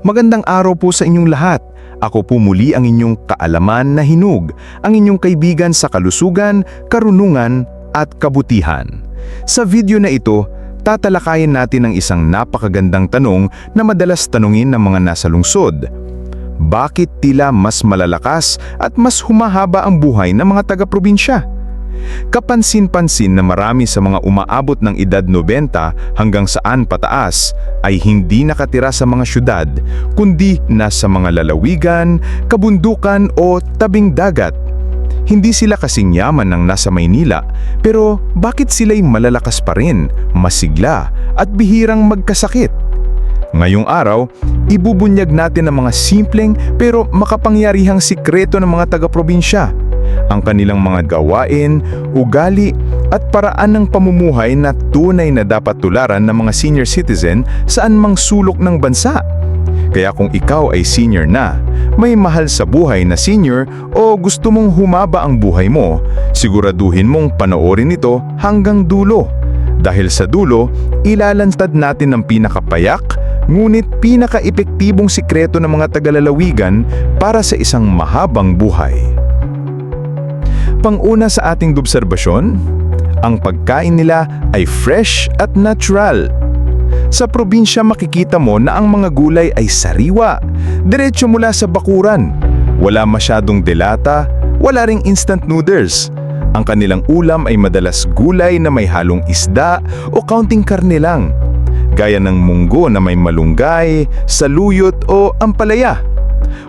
Magandang araw po sa inyong lahat. Ako po muli ang inyong kaalaman na hinug, ang inyong kaibigan sa kalusugan, karunungan at kabutihan. Sa video na ito, tatalakayin natin ang isang napakagandang tanong na madalas tanungin ng mga nasa lungsod. Bakit tila mas malalakas at mas humahaba ang buhay ng mga taga-probinsya? Kapansin-pansin na marami sa mga umaabot ng edad 90 hanggang saan pataas ay hindi nakatira sa mga syudad, kundi nasa mga lalawigan, kabundukan o tabing dagat. Hindi sila kasing yaman ng nasa Maynila, pero bakit sila'y malalakas pa rin, masigla at bihirang magkasakit? Ngayong araw, ibubunyag natin ang mga simpleng pero makapangyarihang sikreto ng mga taga-probinsya, ang kanilang mga gawain, ugali at paraan ng pamumuhay na tunay na dapat tularan ng mga senior citizen saan mang sulok ng bansa. Kaya kung ikaw ay senior na, may mahal sa buhay na senior o gusto mong humaba ang buhay mo, siguraduhin mong panoorin ito hanggang dulo. Dahil sa dulo, ilalantad natin ang pinakapayak, ngunit pinaka-epektibong sikreto ng mga tagalalawigan para sa isang mahabang buhay. Pang-una sa ating obserbasyon, ang pagkain nila ay fresh at natural. Sa probinsya makikita mo na ang mga gulay ay sariwa, diretso mula sa bakuran. Wala masyadong delata, wala ring instant noodles. Ang kanilang ulam ay madalas gulay na may halong isda o kaunting karne lang, gaya ng munggo na may malunggay, saluyot o ampalaya.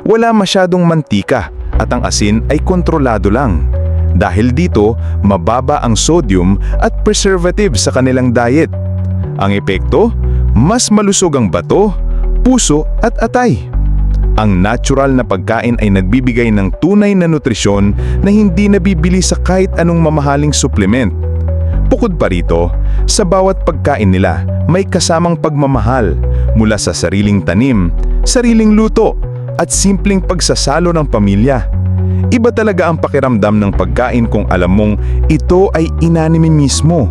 Wala masyadong mantika at ang asin ay kontrolado lang. Dahil dito, mababa ang sodium at preservative sa kanilang diet. Ang epekto, mas malusog ang bato, puso at atay. Ang natural na pagkain ay nagbibigay ng tunay na nutrisyon na hindi nabibili sa kahit anong mamahaling supplement. Bukod pa rito, sa bawat pagkain nila may kasamang pagmamahal mula sa sariling tanim, sariling luto at simpleng pagsasalo ng pamilya. Iba talaga ang pakiramdam ng pagkain kung alam mong ito ay inanime mismo,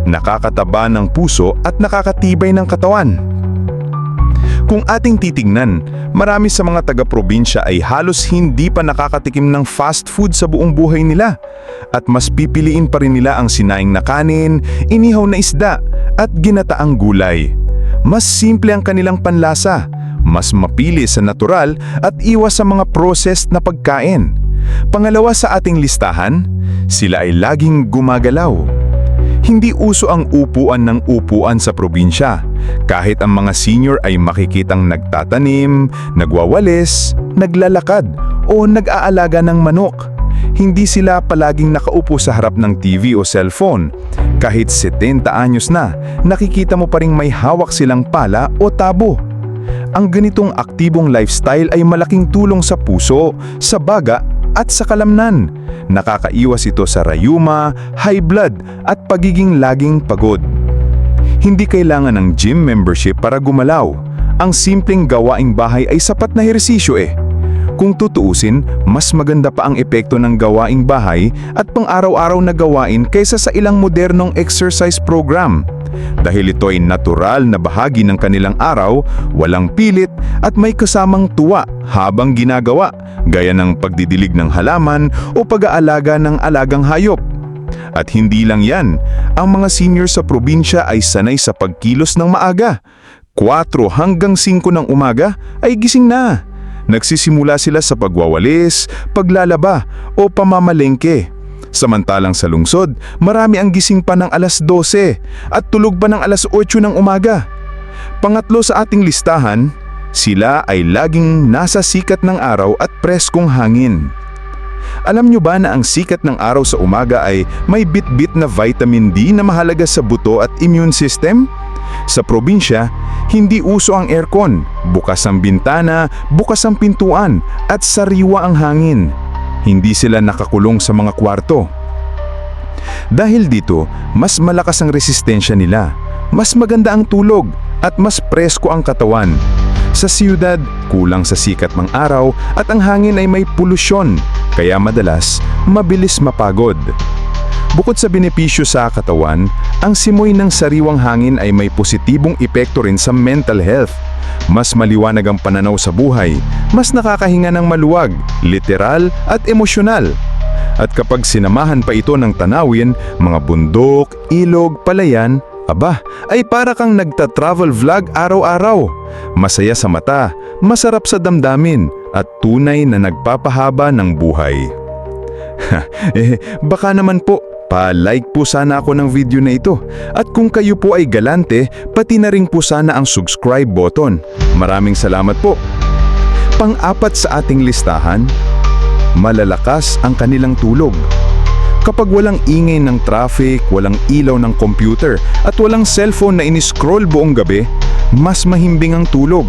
nakakataba ng puso at nakakatibay ng katawan. Kung ating titignan, marami sa mga taga-probinsya ay halos hindi pa nakakatikim ng fast food sa buong buhay nila at mas pipiliin pa rin nila ang sinaing na kanin, inihaw na isda at ginataang gulay. Mas simple ang kanilang panlasa, mas mapili sa natural at iwas sa mga processed na pagkain. Pangalawa sa ating listahan, sila ay laging gumagalaw. Hindi uso ang upuan ng upuan sa probinsya. Kahit ang mga senior ay makikitang nagtatanim, nagwawalis, naglalakad o nag-aalaga ng manok. Hindi sila palaging nakaupo sa harap ng TV o cellphone. Kahit 70 anyos na, nakikita mo pa ring may hawak silang pala o tabo. Ang ganitong aktibong lifestyle ay malaking tulong sa puso, sa baga at sa kalamnan. Nakakaiwas ito sa rayuma, high blood at pagiging laging pagod. Hindi kailangan ng gym membership para gumalaw. Ang simpleng gawaing bahay ay sapat na ehersisyo eh. Kung tutuusin, mas maganda pa ang epekto ng gawaing bahay at pang-araw-araw na gawain kaysa sa ilang modernong exercise program. Dahil ito ay natural na bahagi ng kanilang araw, walang pilit at may kasamang tuwa habang ginagawa, gaya ng pagdidilig ng halaman o pag-aalaga ng alagang hayop. At hindi lang yan, ang mga senior sa probinsya ay sanay sa pagkilos ng maaga. 4 hanggang 5 ng umaga ay gising na. Nagsisimula sila sa pagwawalis, paglalaba o pamamalengke. Samantalang sa lungsod, marami ang gising pa ng alas 12 at tulog pa ng alas 8 ng umaga. Pangatlo sa ating listahan, sila ay laging nasa sikat ng araw at preskong hangin. Alam nyo ba na ang sikat ng araw sa umaga ay may bit-bit na vitamin D na mahalaga sa buto at immune system? Sa probinsya, hindi uso ang aircon, bukas ang bintana, bukas ang pintuan at sariwa ang hangin. Hindi sila nakakulong sa mga kwarto. Dahil dito, mas malakas ang resistensya nila, mas maganda ang tulog at mas presko ang katawan. Sa siyudad, kulang sa sikat ng araw at ang hangin ay may polusyon, kaya madalas mabilis mapagod. Bukod sa benepisyo sa katawan, ang simoy ng sariwang hangin ay may positibong epekto rin sa mental health. Mas maliwanag ang pananaw sa buhay, mas nakakahinga ng maluwag, literal at emosyonal. At kapag sinamahan pa ito ng tanawin, mga bundok, ilog, palayan, aba, ay para kang nagta-travel vlog araw-araw. Masaya sa mata, masarap sa damdamin, at tunay na nagpapahaba ng buhay. Baka naman po, pa-like po sana ako ng video na ito. At kung kayo po ay galante, pati na rin po sana ang subscribe button. Maraming salamat po. Pang-apat sa ating listahan, malalakas ang kanilang tulog. Kapag walang ingay ng traffic, walang ilaw ng computer, at walang cellphone na iniscroll buong gabi, mas mahimbing ang tulog.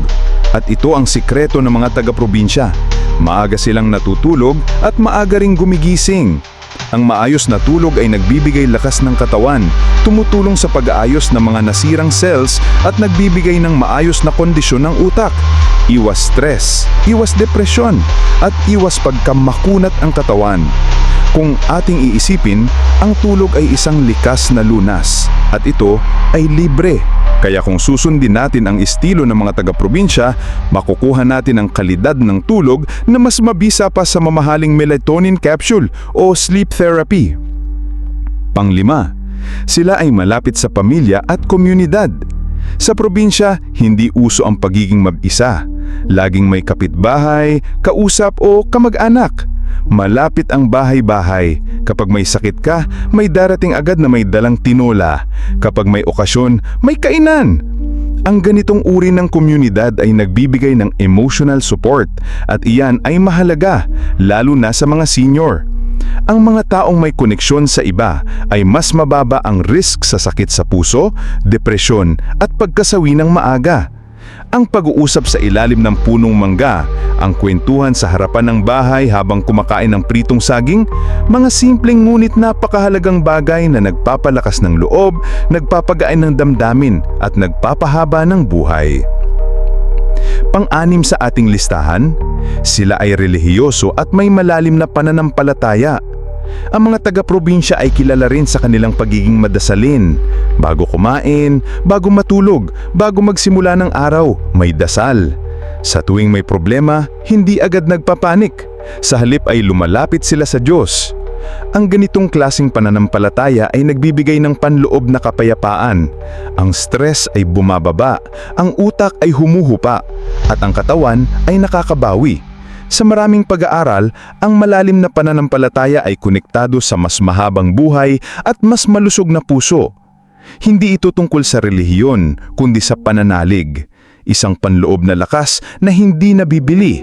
At ito ang sikreto ng mga taga-probinsya. Maaga silang natutulog at maaga ring gumigising. Ang maayos na tulog ay nagbibigay lakas ng katawan, tumutulong sa pag-aayos ng mga nasirang cells at nagbibigay ng maayos na kondisyon ng utak. Iwas stress, iwas depresyon, at iwas pagkamakunat ang katawan. Kung ating iisipin, ang tulog ay isang likas na lunas at ito ay libre. Kaya kung susundin natin ang estilo ng mga taga-probinsya, makukuha natin ang kalidad ng tulog na mas mabisa pa sa mamahaling melatonin capsule o sleep therapy. Panglima, sila ay malapit sa pamilya at komunidad. Sa probinsya, hindi uso ang pagiging mag-isa. Laging may kapitbahay, kausap o kamag-anak. Malapit ang bahay-bahay. Kapag may sakit ka, may darating agad na may dalang tinola. Kapag may okasyon, may kainan. Ang ganitong uri ng komunidad ay nagbibigay ng emotional support at iyan ay mahalaga, lalo na sa mga senior. Ang mga taong may koneksyon sa iba ay mas mababa ang risk sa sakit sa puso, depresyon at pagkasawi ng maaga. Ang pag-uusap sa ilalim ng punong mangga, ang kwentuhan sa harapan ng bahay habang kumakain ng pritong saging, mga simpleng ngunit napakahalagang bagay na nagpapalakas ng loob, nagpapagaan ng damdamin at nagpapahaba ng buhay. Pang-anim sa ating listahan, sila ay relihiyoso at may malalim na pananampalataya. Ang mga taga-probinsya ay kilala rin sa kanilang pagiging madasalin. Bago kumain, bago matulog, bago magsimula ng araw, may dasal. Sa tuwing may problema, hindi agad nagpapanik. Sa halip ay lumalapit sila sa Diyos. Ang ganitong klaseng pananampalataya ay nagbibigay ng panloob na kapayapaan. Ang stress ay bumababa, ang utak ay humuhupa, at ang katawan ay nakakabawi. Sa maraming pag-aaral, ang malalim na pananampalataya ay konektado sa mas mahabang buhay at mas malusog na puso. Hindi ito tungkol sa relihiyon, kundi sa pananalig. Isang panloob na lakas na hindi nabibili.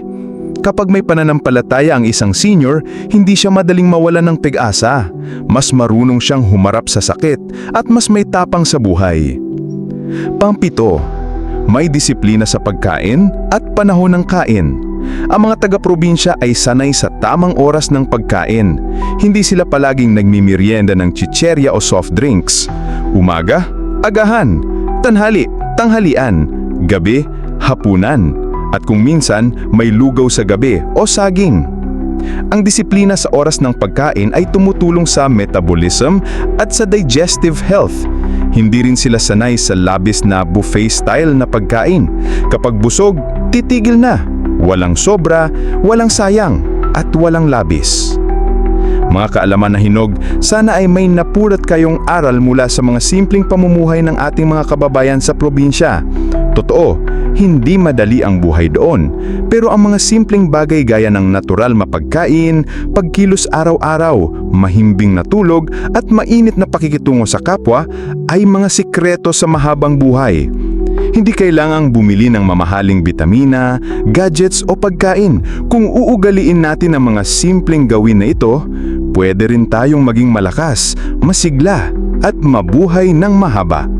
Kapag may pananampalataya ang isang senior, hindi siya madaling mawalan ng pag-asa. Mas marunong siyang humarap sa sakit at mas may tapang sa buhay. Pang-pito, may disiplina sa pagkain at panahon ng kain. Ang mga taga-probinsya ay sanay sa tamang oras ng pagkain. Hindi sila palaging nagmimerienda ng chicherya o soft drinks. Umaga, agahan, tanghali, tanghalian, gabi, hapunan. At kung minsan, may lugaw sa gabi o saging. Ang disiplina sa oras ng pagkain ay tumutulong sa metabolism at sa digestive health. Hindi rin sila sanay sa labis na buffet style na pagkain. Kapag busog, titigil na. Walang sobra, walang sayang, at walang labis. Mga kaalaman na hinog, sana ay may napulot kayong aral mula sa mga simpleng pamumuhay ng ating mga kababayan sa probinsya. Totoo, hindi madali ang buhay doon, pero ang mga simpleng bagay gaya ng natural mapagkain, pagkilos araw-araw, mahimbing na tulog, at mainit na pakikitungo sa kapwa ay mga sikreto sa mahabang buhay. Hindi kailangang bumili ng mamahaling bitamina, gadgets o pagkain. Kung uugaliin natin ang mga simpleng gawin na ito, pwede rin tayong maging malakas, masigla at mabuhay ng mahaba.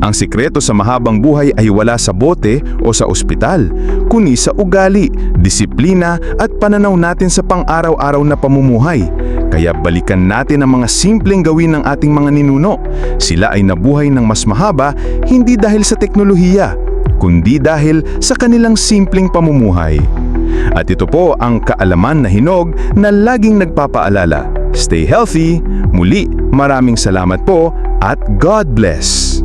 Ang sikreto sa mahabang buhay ay wala sa bote o sa ospital, kundi sa ugali, disiplina at pananaw natin sa pang-araw-araw na pamumuhay. Kaya balikan natin ang mga simpleng gawin ng ating mga ninuno. Sila ay nabuhay ng mas mahaba, hindi dahil sa teknolohiya, kundi dahil sa kanilang simpleng pamumuhay. At ito po ang kaalaman na hinog na laging nagpapaalala. Stay healthy. Muli, maraming salamat po at God bless.